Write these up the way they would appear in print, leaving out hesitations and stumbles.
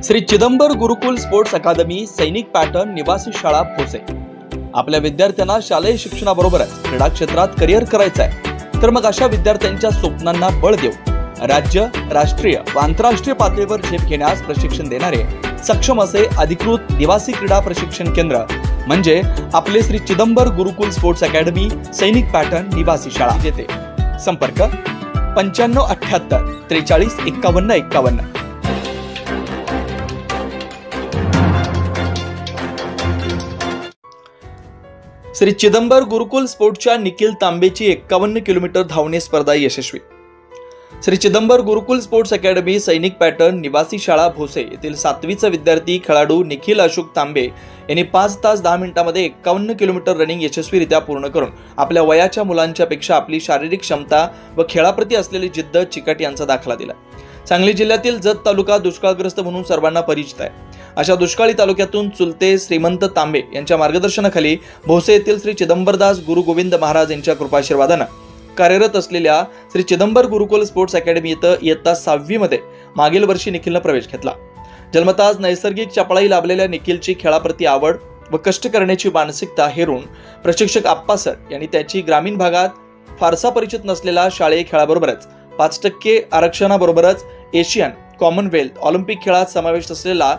श्री चिदंबर गुरुकुल sports academy सैनिक pattern निवासी शाळा भोसे। आपल्या विद्यार्थ्यांना शालेय शिक्षणाबरोबरच क्रीडा क्षेत्रात करिअर करायचं आहे, तर मग अशा विद्यार्थ्यांच्या स्वप्नांना बळ देऊन राज्य, राष्ट्रीय व आंतरराष्ट्रीय पातळीवर झेप घेण्यास प्रशिक्षण देणारे सक्षम असे अधिकृत निवासी क्रीडा प्रशिक्षण केंद्र म्हणजे आपले श्री चिदंबर गुरुकुल स्पोर्ट्स अकादमी सैनिक पॅटर्न निवासी शाळा। येथे संपर्क 9578 43 51 51। श्री चिदंबर गुरुकुल स्पोर्ट्सच्या निखिल तांबेची 51 किलोमीटर धावणे स्पर्धा यशस्वी। श्री चिदंबर गुरुकुल स्पोर्ट्स अकादमी सैनिक पॅटर्न निवासी शाळा भोसे येथील 7वीचा विद्यार्थी खेळाडू निखिल अशोक तांबे यांनी 5 तास 10 मिनिटांमध्ये 51 किलोमीटर रनिंग यशस्वीरित्या पूर्ण करून आपल्या वयाच्या मुलांच्या पेक्षा आपली शारीरिक क्षमता व खेळाप्रती असलेली जिद्द चिकाटी यांचा दाखला दिला। सांगली जिल्ह्यातील जत तालुका दुष्काळग्रस्त म्हणून सर्वांना परिचित आहे। अशा दुष्काळी तालुक्यातून चुलते श्रीमंत तांबे यांच्या मार्गदर्शनाखाली भोसे येथील श्री चिदंबरदास गुरु गोविंद महाराज यांच्या कृपाशीर्वादाने कार्यरत असलेल्या श्री चिदंबर गुरुकुल स्पोर्ट्स अकादमी येथे इयत्ता 6वी मध्ये मागील वर्षी निखिलने प्रवेश घेतला। जन्मताच नैसर्गिक चपळाई लाभलेल्या निखिलची खेळाप्रती आवड व कष्ट करण्याची मानसिकता हेरून प्रशिक्षक आप्पा सर यांनी त्याची ग्रामीण भागात फारसा परिचित नसलेला शालेय खेळाबरोबरच 5% आरक्षणाबरोबरच एशियन, कॉमनवेल्थ, ऑलिम्पिक खेळात समावेश असलेला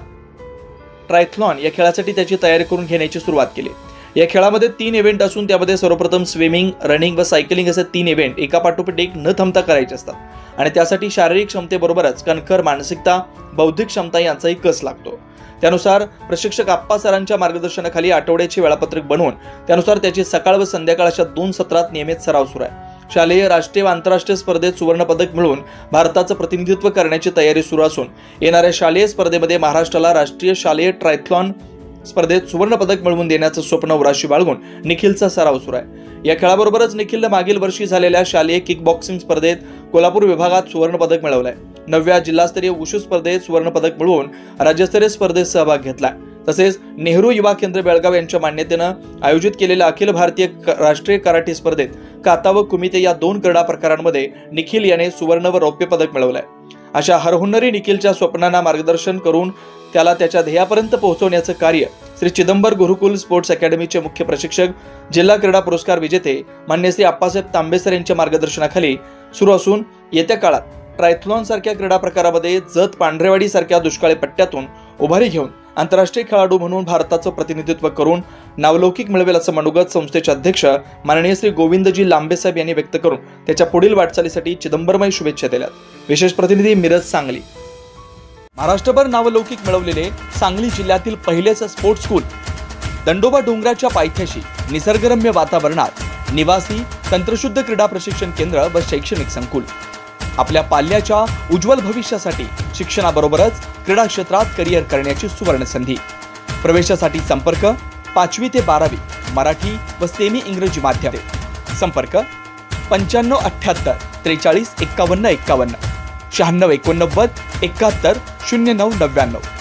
ट्रायथलॉन या खेळासाठी त्याची तयारी करून घेण्याची सुरुवात केली। या खेळामध्ये 3 इव्हेंट असून त्यामध्ये सर्वप्रथम स्विमिंग, रनिंग व सायकलिंग असे 3 इव्हेंट एकापाठोपाठ एक न थांबता करायचे असतात आणि त्यासाठी शारीरिक क्षमतेबरोबरच कणखर मानसिकता, बौद्धिक क्षमता यांचाही कस लागतो। त्यानुसार प्रशिक्षक आप्पा सरांच्या मार्गदर्शनाखाली आठवड्याचे वेळापत्रक बनवून त्यानुसार त्याची सकाळ व संध्याकाळ अशा 2 सत्रात नियमित सराव सुरू आहे। शालेय, राष्ट्रीय व आंतरराष्ट्रीय स्पर्धेत सुवर्ण पदक मिळवून भारताचं प्रतिनिधित्व करण्याची तयारी सुरू असून येणाऱ्या शालेय स्पर्धेमध्ये महाराष्ट्राला राष्ट्रीय शालेय ट्रायथलॉन स्पर्धेत सुवर्ण पदक मिळवून देण्याचं स्वप्न उराशी बाळगून निखिलचा सराव सुरू आहे। या खेळाबरोबरच निखिलने मागील वर्षी झालेल्या शालेय किक बॉक्सिंग स्पर्धेत कोल्हापूर विभागात सुवर्ण पदक मिळवलंय। 9व्या जिल्हास्तरीय वुशू स्पर्धेत सुवर्ण पदक मिळवून राज्यस्तरीय स्पर्धेत सहभाग घेतला। तसेच नेहरू युवा केंद्र बेळगाव यांच्या मान्यतेने आयोजित केलेल्या अखिल भारतीय राष्ट्रीय कराटे स्पर्धेत काता व कुमिते या 2 क्रीडा प्रकारांमध्ये निखिल याने सुवर्ण व रौप्य पदक मिळवलंय। अशा हरहुन्नरी निखिलच्या स्वप्नांना मार्गदर्शन करून त्याला त्याच्या ध्येयापर्यंत पोहोचवण्याचं कार्य श्री चिदंबर गुरुकुल स्पोर्ट्स अकादमीचे मुख्य प्रशिक्षक, जिल्हा क्रीडा पुरस्कार विजेते मान्य श्री आप्पासाहेब तांबेसर यांच्या मार्गदर्शनाखाली सुरू असून येत्या काळात ट्रायथलॉन सारख्या क्रीडा प्रकारामध्ये जत पांढरेवाडी सारख्या दुष्काळी पट्ट्यातून उभारी घेऊन आंतरराष्ट्रीय खेळाडू म्हणून भारताचं प्रतिनिधित्व करून नावलौकिक मिळवेल असं मनोगत संस्थेचे अध्यक्ष माननीय श्री गोविंदजी लांबे साहेब यांनी व्यक्त करून त्याच्या पुढील वाटचालीसाठी चिदंबरमय शुभेच्छा दिल्या। विशेष प्रतिनिधी मिरज, सांगली। महाराष्ट्रभर नावलौकिक मिळवलेले सांगली जिल्ह्यातील पहिलेच स्पोर्ट्स स्कूल दंडोबा डोंगराच्या पायथ्याशी निसर्गरम्य वातावरणात निवासी तंत्रशुद्ध क्रीडा प्रशिक्षण केंद्र व शैक्षणिक संकुल आपल्या पाल्याच्या उज्ज्वल भविष्यासाठी शिक्षणाबरोबरच क्रीडा क्षेत्रात करिअर करण्याची सुवर्ण संधी। प्रवेशासाठी संपर्क 5वी ते 12वी मराठी व सेमी इंग्रजी माध्यम। संपर्क 9578 43 51 51 96 89 71 09 99।